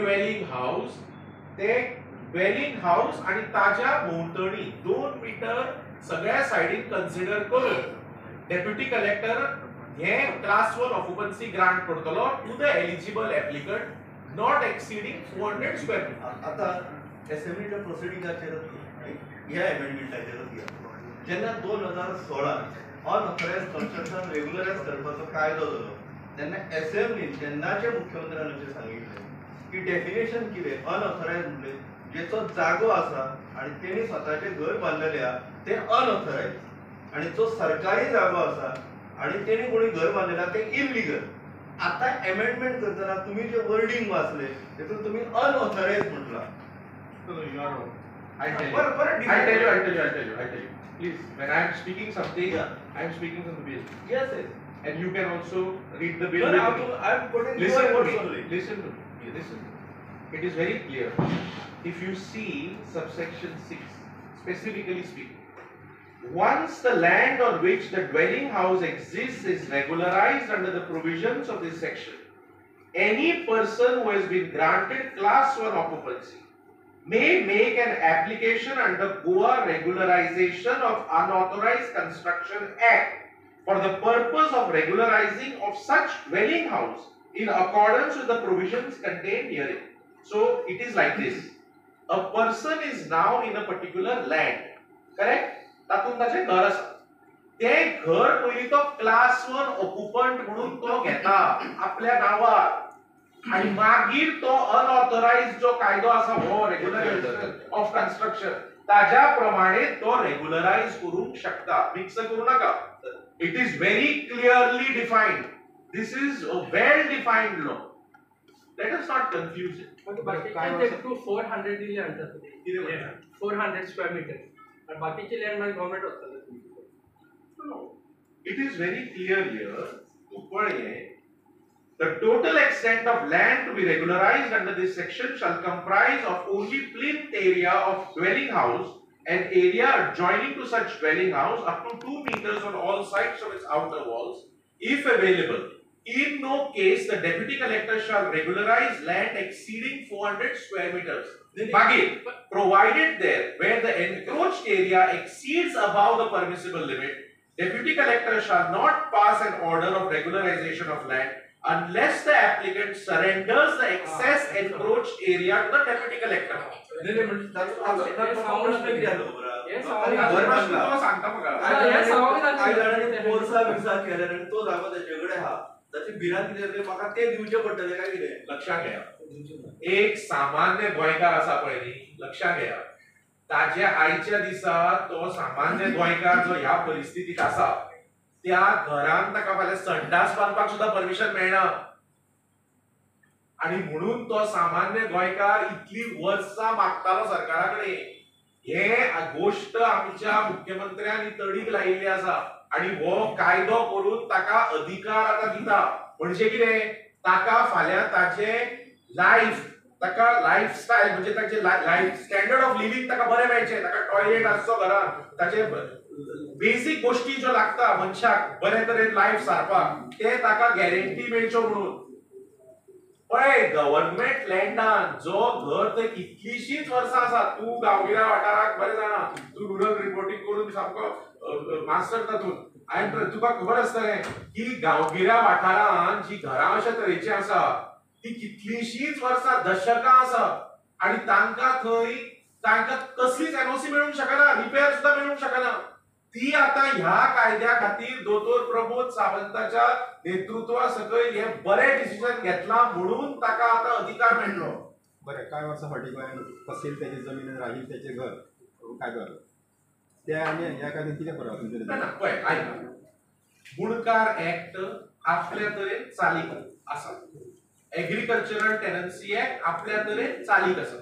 dwelling house, ते dwelling house आणि ताज्या भोवतणी 2 मीटर सगळ्या साइडीन कन्सिडर करून डेप्युटी कलेक्टर हे क्लास 1 ऑक्युपन्सी ग्रांट करतलो to the eligible applicant not exceeding 400 square feet. आता असेंब्लीच्या प्रोसिडिंगाचेर ह्या एमेंडमेंटाचेर जेन्ना 2016 अनऑथरायज्ड कन्स्ट्रक्शन रेग्युलरायज करपाचो कायदो जालो तेन्ना असेंब्लीन तेन्नाचे मुख्यमंत्र्यान अशें सांगिल्लें की डेफिनेशन कितें अनऑथरायज्ड म्हणजे जेचो जागो आसा आनी तेणी स्वताचें घर बांदलेलें आहा तें अनऑथरायज्ड आनी जो सरकारी जागो आसा आनी तेणी कोणी घर बांदलेलें आहा तें इल्लीगल. आता अमेंडमेंट करतना तुम्ही जे वर्डिंग वाचले तेतून तुम्ही अनऑथरायज्ड म्हटला. I'll tell you. Please, when I am speaking something, I am speaking from the bill. Yes. And you can also read the bill. No, I am putting listen your to words me. only. Listen to me. It is very clear. If you see subsection 6, specifically speaking, once the land on which the dwelling house exists is regularized under the provisions of this section, any person who has been granted class 1 occupancy may make an application under Goa Regularization of Unauthorized Construction Act for the purpose of regularizing of such dwelling house in accordance with the provisions contained herein. So it is like this. A person is now in a particular land, correct? तातून ताचे घर आसा. ते घर पयली तो class 1 ऑक्युपंट म्हणून तो घेता आपल्या नावार आणि मागीर तो अनऑथराइज्ड जो कायदो आसा हो रेग्युलरायझेशन ऑफ कन्स्ट्रक्शन ताज्या प्रमाणे तो रेग्युलराइज करूंक शकता. मिक्स करू नका. It is very clearly defined. This is a well defined law. Let us not confuse it. बाकीचे ते 400 दिले आणतात ते 400 स्क्वेअर मीटर आणि बाकीचे लँड मध्ये गव्हर्नमेंट असतात. It is very clear here. तू पळय the total extent of land to be regularized under this section shall comprise of only plinth area of dwelling house and area adjoining to such dwelling house up to 2 meters on all sides of its outer walls if available. In no case the deputy collector shall regularize land exceeding 400 square meters. Provided there where the encroached area exceeds above the permissible limit, deputy collector shall not pass an order of regularization of land unless the applicant surrenders the excess encroached area to the deputy collector. लक्षात घ्या. एक सामान्य गोंयकार आसा पळय न्ही, लक्षात घ्या. ताज्या आयच्या दिसा तो सामान्य गोंयकार जो ह्या परिस्थितीत आसा त्या घरान ताका फाल्यां संडास बांदपाक सुद्धा परमिशन मेळना आणि म्हणून तो सामान्य गोंयकार इतली वर्सां मागतालो सरकारा कडेन. हे गोष्ट आमच्या मुख्यमंत्र्यान तडीक लायिल्ली आसा आणि हो कायदो करून ताका अधिकार आता दिता. म्हणजे कितें, ताका फाल्यां ताचे लायफस्टायल म्हणजे ताचे लायफ स्टँडर्ड ऑफ लिव्हिंग ताका बरें मेळचें. ताका टॉयलेट आसचो घरान, ताचे बेसिक गोष्टी ज्यो लागता मनशाक बरे तरेन लायफ सारपाक ते ताका गॅरंटी मेळच्यो म्हणून. पळय गव्हर्नमेंट लँडान जो घर ते कितलीशीच वर्सां आसा. तू गांवगिऱ्या वाठाराक बरें जाणा, तू रुरल रिपोर्टिंग करून सामको मास्टर तातूंत. हांवें तुका खबर आसतलें की गांवगिऱ्या वाठारान जी घरां अशा तरेची आसा ती कितलीशीच वर्सां दशकां आसा आणि तांकां कसलीच एनओसी मेळूंक शकना, रिपेअर सुद्धा मेळूंक शकना. ती आता ह्या कायद्या खातीर दोतोर प्रमोद सावंताच्या नेतृत्वा सकयल हे बरे डिसिजन घेतला म्हणून ताका आता अधिकार मेळ्ळो. बरें, कांय वर्सां फाटीं गोंयांत कसेल त्याची जमीन राहील त्याचे घर कायदो आलो ते आनी ह्या कायद्यान कितें फरक ना पळय आयका. बुडकार ऍक्ट आपल्या तरेन चालीक आसा. एग्रीकल्चरल टेनन्सी ऍक्ट आपल्या तरेन चालीक आसा.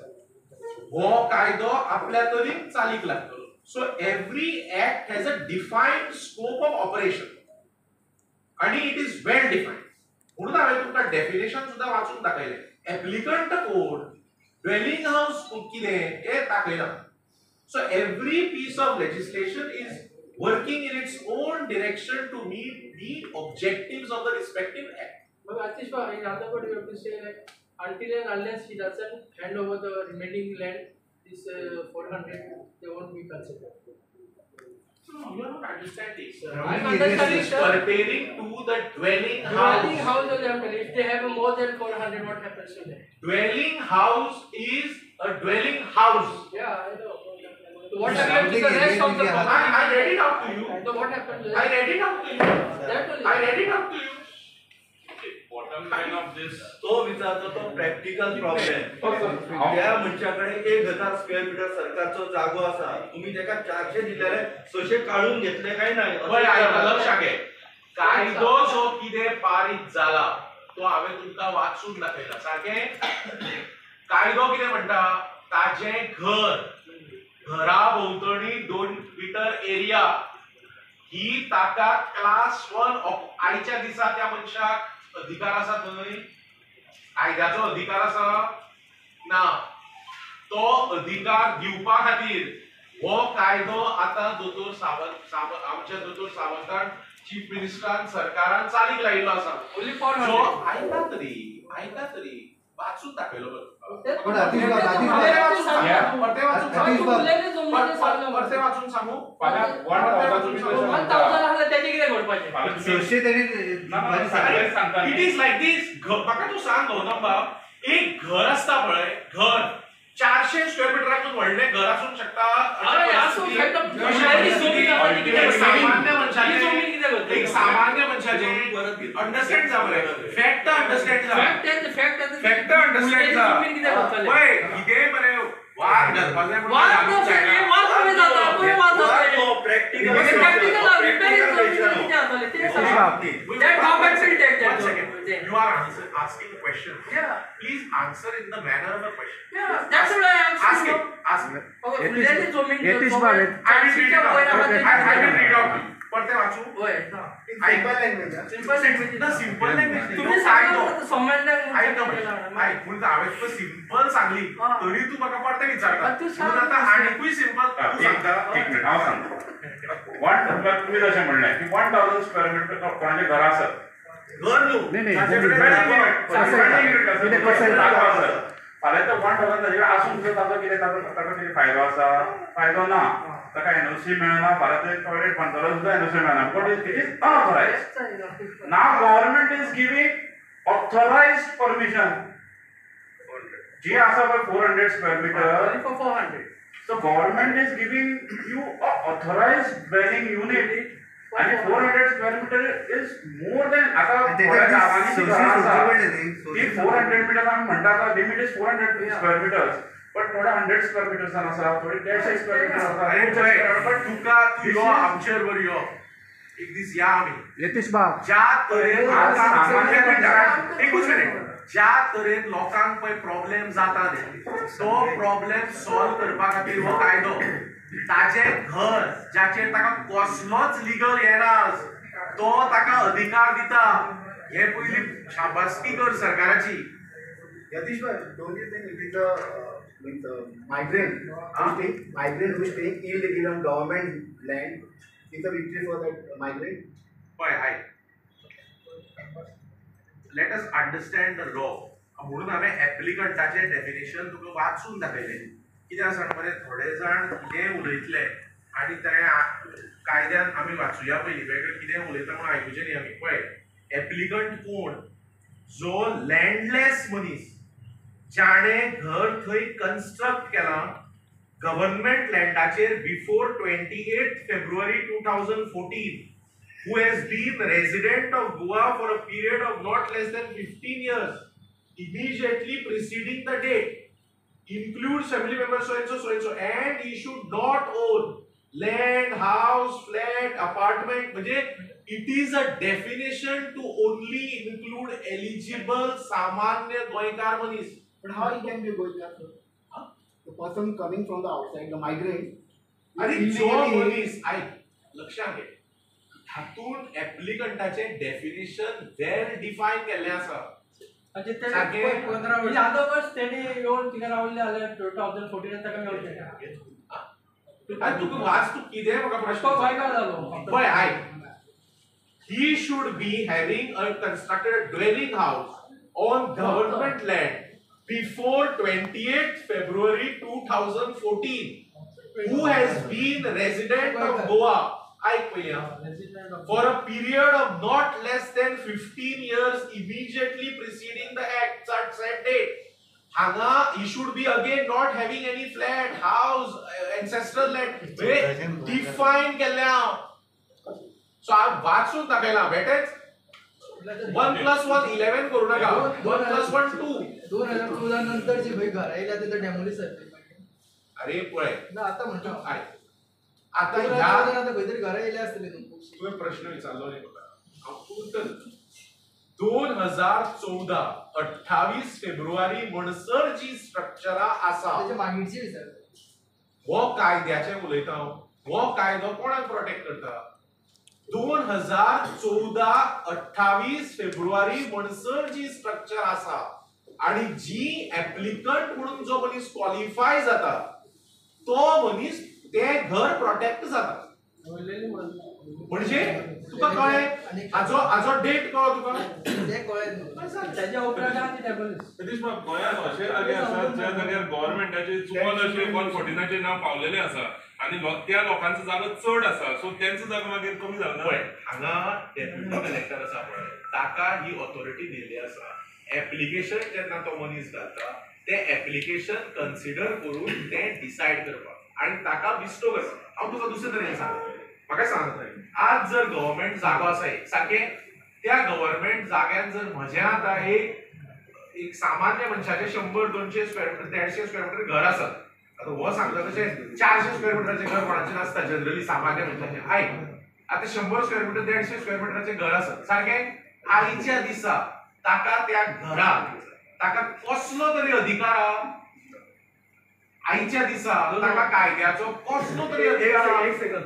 हो कायदो आपल्या तरेन चालीक लागतलो. So every act has a defined scope of operation and it is well defined. म्हणून हांवें तुमकां डेफिनेशन सुद्धा वाचून दाखयलें. एप्लिकंट कोड dwelling house कितें हें दाखयलां. So every piece of legislation is working in its own direction to meet the objectives of the respective act. But Atish, in other words, you have to say like until and unless he doesn't hand over the remaining land, this 400 they won't be considered. No, you are not understanding, sir. I'm understanding, It is sir. pertaining to the dwelling Dwelling house. house only I'm telling. If they have more than 400, what happens to them? Dwelling house is a dwelling house. Yeah, I know. So what happens to the rest of the property? I read it out to you. So what happens to I that? read it out to you. That only. I read it out to you. Bottom line of this. तो विचारतो तो practical problem त्या मनशाकडे 1000 square metre सरकारचो जागो आसा तुम्ही त्याका 400 दिलेले 600 काढून घेतले काय नाही पण ऐका लक्षात घे कायदो जो कितें पारीत जाला तो हांवें तुमकां वाचून दाखयला सारकें कायदो कितें म्हणटा ताजें घरा भोंवतणी 2 मीटर एरिया ही ताका क्लास 1 आयच्या दिसा त्या मनशाक अधिकार आसा थंय कायद्याचो अधिकार आसा ना तो अधिकार दिवपा खातीर हो कायदो आता दोतोर सावंत आमच्या दोतोर सावंतान चीफ मिनिस्टरान सरकारान चालीक लायिल्लो आसा Only सो 400. आयता तरी वाचून दाखयलो पण अतिश बाब, अतिश बाब. परते वाचून अतिश सांगू बाब. परते वाचून सांगू सशे तरी इट इज लाईक दिस म्हाका तू सांग गौतम एक घर असता पळय घर 400 स्क्वेअर मिटरातून व्हडलें घर आसूंक शकता एक सामान्य मनशाचे अंडरस्टँड जा बरें फॅक्ट अंडरस्टँड जा फॅक्ट अंडरस्टँड जा पळय कितें बरें वाद घालपाक जाय You are asking a question. Yeah. Please answer in the manner of a question. Yeah, that's what I am Ask asking. it. Ask it. Yatish बाब, I will read it out. I will read out. पडते वाचू. Simple language simple language ना simple language. तुम्ही ऐक म्हणजे हांवें तुका simple Sangli तरी तू म्हाका परते विचारता तू सांग. म्हणून आता आनीकूय सिंपल तू सांगता एक मिनिट हांव सांगता तुम्ही जशें म्हणलें की 1000 स्क्वेअर मिटर कोणाचें घर आसत घर न्हू नाही फाल्यां तो 1000 ताजेर आसून सुद्दां ताचो कितें ताका कितें फायदो आसा फायदो ना ताका एनओसी मेळना फाल्यां ते टॉयलेट बांदतलो सुद्दां एनओसी मेळना but it is unauthorised now government is giving authorised permission जी आसा पळय 400 square metre 400. So government is giving you a authorized dwelling unit and 400 square meter is more than आता थोड्या गावांनी जी घरां आसा ती 400 मीटर आमी म्हणटा आता limit is 400 square metres but थोडे 100 स्क्वेअर मिटर्स आसा थोडे 150 स्क्वेअर मिटर आसा अरे पण तुका तू यो आमचेर वर यो एक दीस या आमी यतीश बाब ज्या तरेन लोकांक एकूच मिनिट ज्या तरेन लोकांक पळय प्रॉब्लेम जाता तो प्रॉब्लेम सॉल्व करपा खातीर हो कायदो ताजे घर ज्याचेर ताका कसलोच लिगल हे ना तो ताका अधिकार दिता हे पयली शाबासकी कर सरकाराची यतीश बाब, don't you think it is a migrant who stay illegally on government land is a victory for that migrant? पळय हाय let us understand the law म्हणून हांवें एप्लिकंटाचें डेफिनेशन तुका वाचून दाखयलें कितें आसा मरे थोडे जाण कितें उलयतले आनी ते कायद्यान आमी वाचुया पयलीं वेगळें कितें उलयता म्हणून आयकुचें न्ही आमी पळय एप्लिकंट कोण जो लँडलेस मनीस जाणें घर थंय कन्स्ट्रक्ट केलां गव्हर्नमेंट लँडाचेर बिफोर 28 फेब्रुवारी 2014 who has been resident of Goa for a period of not less than 15 years immediately preceding the date includes family members so and so and he should not own land, house, flat, apartment म्हणजे it is a definition to only include eligible सामान्य गोंयकार मनीस. But how he can be a Goyka? The person coming from the outside, the migrant. आणि जो मनीस लक्षात घे हातून एप्लिकंटाचे डेफिनेशन वेल डिफाइन केल्ले आसा म्हणजे ते 15 वर्ष यादवच तेने येऊन तिकडे रावले आले 2014 ताका मेळचे आणि तुका वाच तू कितें म्हाका प्रश्न गोंयकार जालो पळय हाय he should be having a constructed a dwelling house on government land before 28th February 2014 who has been resident of Goa for a period of not less than 15 years immediately preceding the act at said date. Hanga, he should be again not having any flat, house, ancestral land. Define केल्या. So I वाचून दाखयला बेटेच 1 + 1 11 करू नका. 1 + 1 2. 2014 नंतर जी भाई घर आयला तिथं डेमोलिश जातली. अरे पळय. ना आता म्हणतो आहे. आता ह्या आता काहीतरी घर आयले असतले तुम्ही प्रश्न विचारलो नाही मला. उत्तर 2014 28 फेब्रुवारी म्हणसर जी स्ट्रक्चरा आसा त्याच्या मागीरची विचार. हो कायद्याचे उलयता हो कायदो कोणाक प्रोटेक्ट करता 2014 28 फेब्रुवारी म्हणसर जी स्ट्रक्चर आसा आणि जी ऍप्लिकंट म्हणून जो मनीस क्वालिफाय जाता तो मनीस ते घर प्रोटेक्ट जाता म्हणजे तुका कळ्ळें हाजो डेट कळ्ळो तुका ते कळ्ळें त्याच्या उपरांत आनी डेमोलिश. सतीश बाब गोंयांत अशे जागे आसात ज्या जाग्यार गव्हर्नमेंटाचे चुकून अशे 149 नांव पावलेले आसा आणि त्या लोकांचो जागो चड आसा सो त्यांचो जागो मागीर कमी जावना. पळय हांगा डेप्युटी कलेक्टर आसा पळय ताका ही ऑथॉरिटी दिल्ली आसा. ऍप्लिकेशन जेन्ना तो मनीस घालता ते ऍप्लिकेशन कन्सिडर करून ते डिसायड करपाक आणि ताका बिस्टो करपाक. हांव तुका दुसरे तरेन सांगता म्हाका सांगता आज जर गव्हर्नमेंट जागो आसा सारकें त्या गव्हर्नमेंट जाग्यान जर म्हज्या आतां एक सामान्य मनशाचे 100-200 स्क्वेअर मीटर 150 स्क्वेअर मीटर घर आसत. आता हो सांगता तशें 400 स्क्वेअर मीटरचे घर कोणाचे नासता जनरली सामान्य मनशाचे. आयक आता 100 स्क्वेअर मीटर 150 स्क्वेअर मीटरचे घर आसत सारकें. आईच्या दिसा ताका त्या घराक ताका कसलो तरी अधिकार आहा. आईच्या दिसा ताका कायद्याचो कसलो तरी अधिकार. एक सेकंद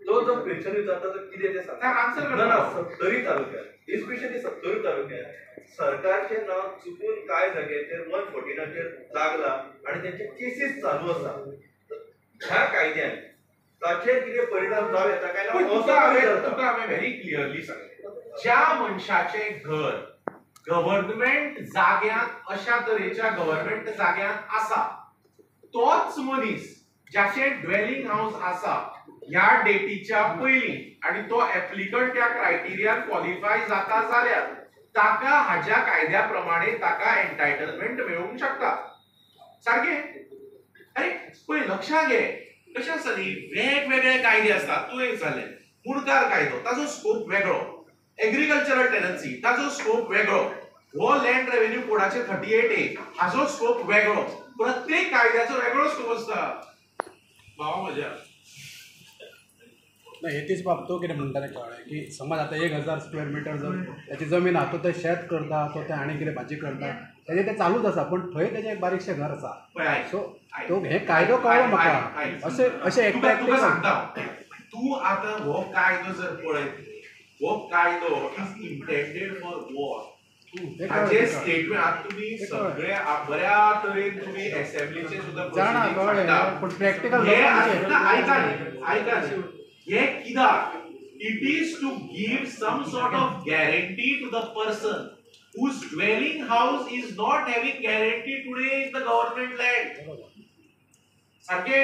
तो जो क्वेश्चन विचारता तो कितें ते सांगता आन्सर ना सत्तरी तालुक्यात स्पेशली सत्तरी तालुक्यात सरकारचे नाव चुकून काय जाग्याचेर 149 लागला आणि त्यांचे केसीस चालू आसा. ह्या कायद्यान ताचेर कितें परिणाम जावं येता काय ना तुका हांवें व्हेरी क्लियरली सांगलें ज्या मनशाचे घर गव्हर्नमेंट जाग्यात अशा तरेच्या गव्हर्नमेंट जाग्यात आसा तोच मनीस ज्याचे ड्वेलिंग हाऊस आसा ह्या डेटीच्या पयलीं आणि तो ऍप्लिकंट त्या क्रायटेरियान क्वॉलिफाय जाता जाल्यार ताका हाज्या कायद्या प्रमाणे ताका एंटायटलमेंट मेळूंक शकता. सारकें. अरे पळय लक्षात घे कशें आसा न्ही वेगवेगळे कायदे आसतात. तूं एक जालें मुणकार कायदो ताजो स्कोप वेगळो. एग्रीकल्चरल टेनन्सी ताजो स्कोप वेगळो. हो लँड रेव्हेन्यू कोडाचे 38A हाजो स्कोप वेगळो. प्रत्येक कायद्याचो वेगळो स्कोप आसता. भावा म्हज्या नाही हेतीच बाब तो कितें म्हणटाले कळ्ळें की समज आतां 1000 स्क्वेअर मिटर जर त्याची जमीन आहा तो ते शेत करता तो ते आनी कितें भाजी करता तेजे ते चालूच आसा पण थंय तेजें एक बारीकशें घर आसा. सो तो हे कायदो कळ्ळो म्हाका अशें एक्झॅक्टली सांगता. तूं आतां हो कायदो जर पळयत हो कायदो इज इंटेंडेड फॉर वॉर. हाचे स्टेटमेंट आता तुम्ही सगळे बऱ्या तरेन तुम्ही असेंब्लीचे सुद्धा जाणा पण प्रॅक्टिकल ऐका हे कित्याक it is to give some sort of guarantee to the person whose dwelling house is not having guarantee today in the government land. सारखे.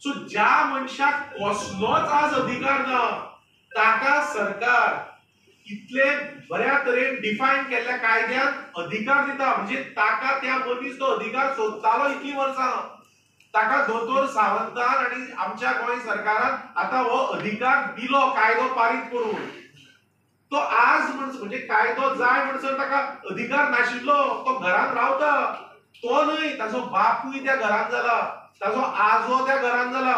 सो ज्या मनशाक कसलोच आज अधिकार ना ताका सरकार इतले बऱ्या तरेन डिफायन केल्ल्या कायद्यात अधिकार दिता. म्हणजे ताका त्या मनीस तो अधिकार सोदतालो इतली वर्सां. ताका दोतोर सावंतान आणि आमच्या गोंय सरकारान आता हो अधिकार दिलो कायदो पारीत करून. तो आज म्हणजे कायदो जाय म्हणसर ताका अधिकार नाशिल्लो. तो घरात रावता. तो न्हय ताजो बापूय त्या घरात जाला ताजो आजो त्या घरात जाला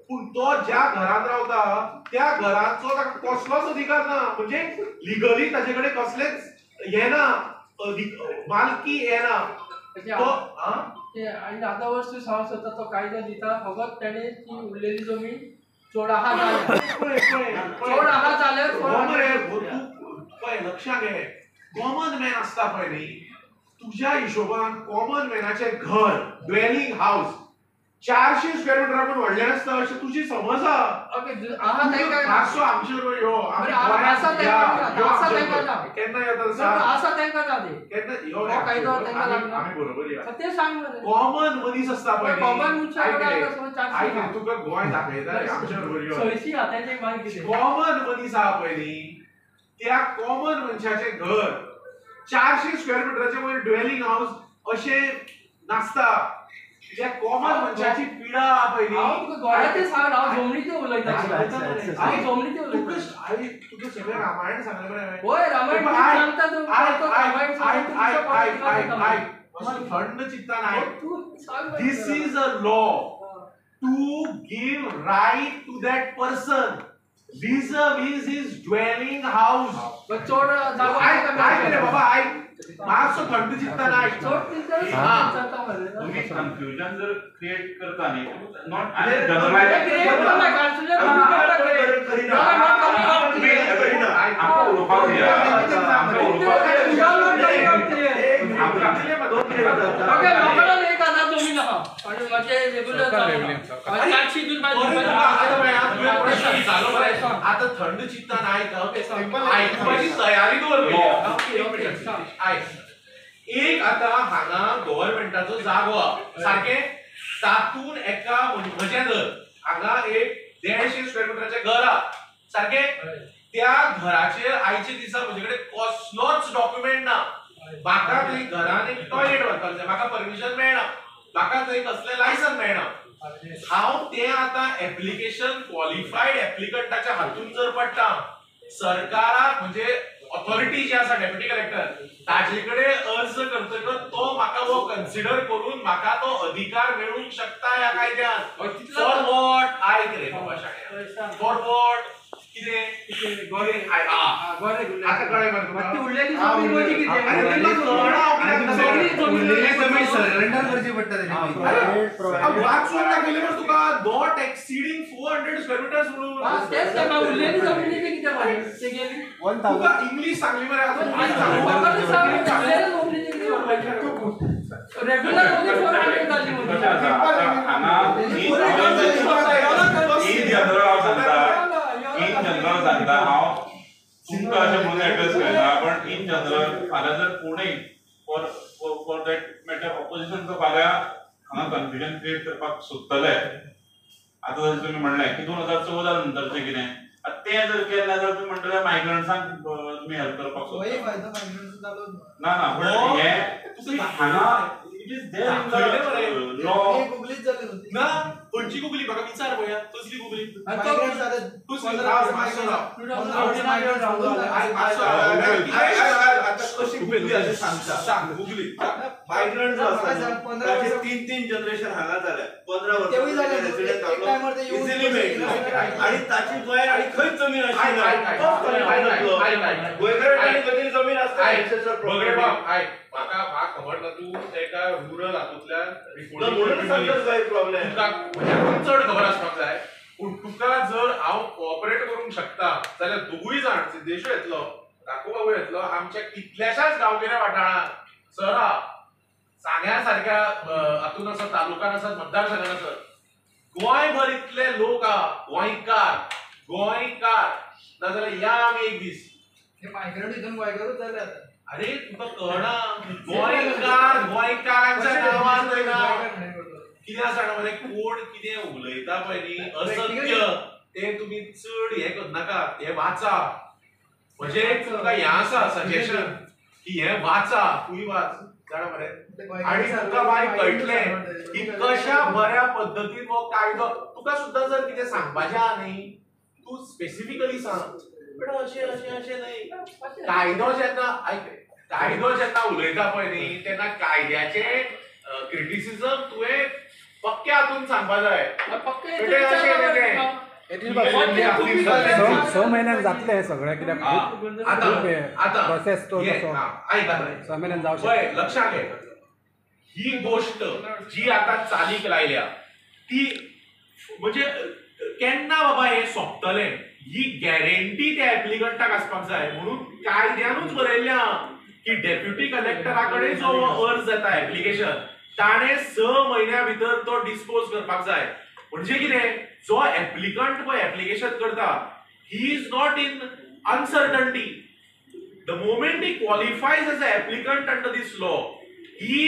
पूण तो ज्या घरात रावता त्या घराचो ताका कसलोच अधिकार ना. म्हणजे लिगली ताचे कडेन कसलेच हे ना मालकी हे ना. आणि आता वर्ष सांगू शकता तो कायदो दिता फकत त्याने ती उरलेली जमीन चोड आहा जाल्यार पळय लक्षात घे कॉमन मॅन आसता पळय न्ही तुज्या हिशोबान कॉमन मॅनाचे घर ड्वेलिंग हाऊस 400 स्क्वेअर मिटर आपण व्हडलें आसता अशें तुजी समज आहा. मातसो आमचे ह्यो केन्ना येता आमी बरोबर या. कॉमन मनीस आसता पळय तुका गोंय दाखयता आमच्या बरोबर कॉमन मनीस आहा पळय न्ही, त्या कॉमन मनशाचें घर 400 स्क्वेअर मिटराचें वयर ड्वेलिंग हाऊस अशें नासता. त्या कॉमन मनशाची पिडा आहा पळय तुका सगळें रामायण सांगलें मरे थंड चित्तान आयक. This is a law to give right to that person vis-a-vis his dwelling house. चोर बाबा आयक मातसो थंड चित्तान आयक. तुम्ही कन्फ्युजन जर क्रिएट करता न्ही नॉट आता थंड चित्तान आयकपाची तयारी दवर. एक आता हांगा गव्हर्नमेंटाचो जागो सारखे तातून एका म्हजे घर हांगा एक 150 स्क्वेअर मिटराचें घर आहा सारखे. त्या घराचेर आयचे दिसा म्हजे कडेन कसलोच डॉक्युमेंट ना. म्हाका थंय घरान एक टॉयलेट बांदपाक जाय, म्हाका परमिशन मेळना, म्हाका थंय कसलें लायसन मेळना. हांव तें आतां एप्लिकेशन क्वॉलिफायड एप्लिकंटाच्या हातून जर पडटा सरकाराक म्हणजे ऑथॉरिटी जी आसा डेप्युटी कलेक्टर ताजे कडेन अर्ज करतकच तो म्हाका वो कन्सिडर करून म्हाका तो अधिकार मेळूंक शकता ह्या कायद्यान. फॉर वॉट आयक रे बाबा शाण्या फॉर वॉट कितें आता कळ्ळें मरे तुका सरेंडर करची पडटा वाचून दाखयलें मरे तुका नॉट एक्सिडींग 400 स्क्वेअर मिटर्स म्हणून. तुका इंग्लिश सांगली मरे इन जनरल सांगता हांव तुमकां अशें म्हणून एड्रेस करना पण इन जनरल फाल्यां जर कोणूय फॉर दॅट मॅटर ऑपोजिशन जर फाल्यां हांगा कन्फ्युजन क्रिएट करपाक सोदतले आतां जर तुमी म्हणलें की 2014 नंतरचें कितें तें जर केलें जाल्यार तुमी म्हणटले मायग्रंट्सांक तुमी हेल्प करपाक सोदता. ना ना पण हें हांगा it is there in the law. ना खंयची गुगली म्हाका विचार पळया कसली गुगली मायग्रंट ताचे 3 जनरेशन हांगा जाल्या 15 वर्सां इजिली मेळटलो आनी ताची गोंयांत आनी खंयच जमीन आसली गोंयकारांनी खंयतरी जमीन आसता. म्हाका खबर ना तूं एका रुरल हातूंतल्यान प्रॉब्लेम चड खबर आसपाक जाय पूण तुका जर हांव कोऑपरेट करूंक शकता जाल्यार दोगूय जाण सिद्धेश्वर येतलो राखो बाबू येतलो आमच्या कितल्याशाच गांवगिऱ्या वाठारांत सरा सांग्या सारक्या हातून आसात तालुक्यान आसात मतदारसंघान आसात गोंयभर इतले लोक आहा गोंयकार नाजाल्यार या आमी एक दीस गोंयकारूच जाले आतां. अरे तुका कळना गोंयकारांच्या नांवान कितें आसा मरे कोण कितें उलयता पळय न्ही असत्य तें तुमी चड हें करनाका हें वाचा. म्हणजे तुका हें आसा सजेशन की हें वाचा तुय वाच जाणा मरे आनी तुका मागीर कळटलें की कशा बऱ्या पद्दतीन हो कायदो तुका सुद्दां जर कितें सांगपाचें आहा न्ही तूं स्पेसिफिकली सांग पण अशें न्हय. कायदो जेन्ना उलयता पळय न्ही तेन्ना कायद्याचे क्रिटिसिजम तुवें पक्क्या हातून सांगपा जाय. 6 म्हयन्यान जातले हे सगळें कित्याक प्रोसेस तो 6 म्हयन्यान जावं पळय लक्षात घे ही गोष्ट जी आतां चालीक लायल्या ती म्हणजे केन्ना बाबा हे सोंपतलें ही गॅरंटी त्या एप्लिकंटाक आसपाक जाय म्हणून कायद्यानूच बरयल्लें आहा की डेप्युटी कलेक्टरा कडेन जो अर्ज येता एप्लिकेशन ताणे 6 म्हयन्या भितर तो डिस्पोज करपाक जाय. म्हणजे कितें, जो एप्लिकंट पळय एप्लिकेशन करता, he is not in uncertainty. The moment he qualifies as a applicant under this law, he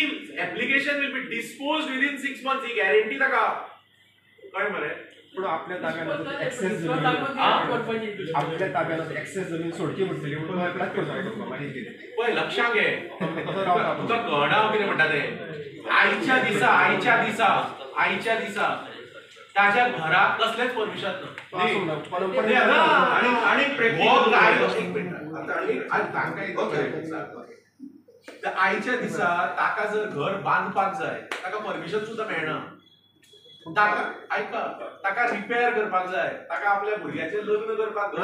application will be dispose within 6 months. ही गॅरंटी ताका कळ्ळें मरे. पूण आपल्या ताब्यात एक्सेस जमीन आपल्या ताब्यात एक्सेस जमीन सोडची पडटली म्हणून एप्लाय करता मागीर कितें पळय लक्षांत घे, तुका कळना हांव कितें म्हणटा तें. आयच्या दिसा ताच्या घराक कसलेंच परमिशन ना. आयच्या दिसा ताका जर घर बांदपाक जाय, ताका परमिशन सुद्धा मेळना. ताका रिपेअर करपाक जाय, ताका आपल्या भुरग्याचें लग्न करपाक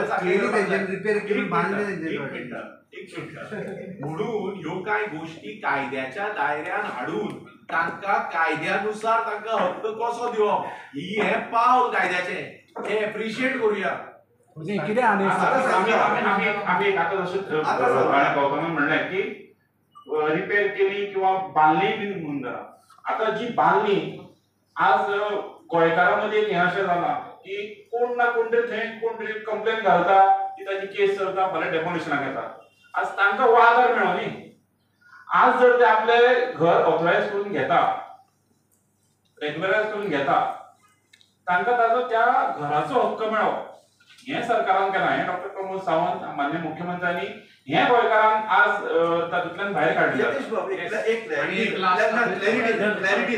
म्हणून ह्यो कांय गोष्टी कायद्याच्या दायऱ्यान हाडून तांकां कायद्यानुसार तांकां हक्क कसो दिवप, ही हे पावल कायद्याचें, हे एप्रिशिएट करूया. म्हणजे कितें आनी आम्ही आता जसं गौतमान म्हणलें की रिपेअर केली किंवा बांधली बी म्हणून जरा. आता जी बांधली आज गोंयकारांमध्ये एक हें अशें जालां की कोण ना कोण तरी कंप्लेन घालता की ताची केस चलता, फाल्यां डेमोलिशनाक येता. आज तांकां वादार मेळो न्ही. आज जर ते आपले घर ऑथरायज करून घेता, रेग्युलरायज करून घेता, तांकां ताजो त्या घराचो हक्क मेळो. हें सरकारान केलां, हें डॉक्टर प्रमोद सावंत माननीय मुख्यमंत्र्यांनी हें गोंयकारांक आज तातूंतल्यान भायर काडलें. एक क्लॅरिटी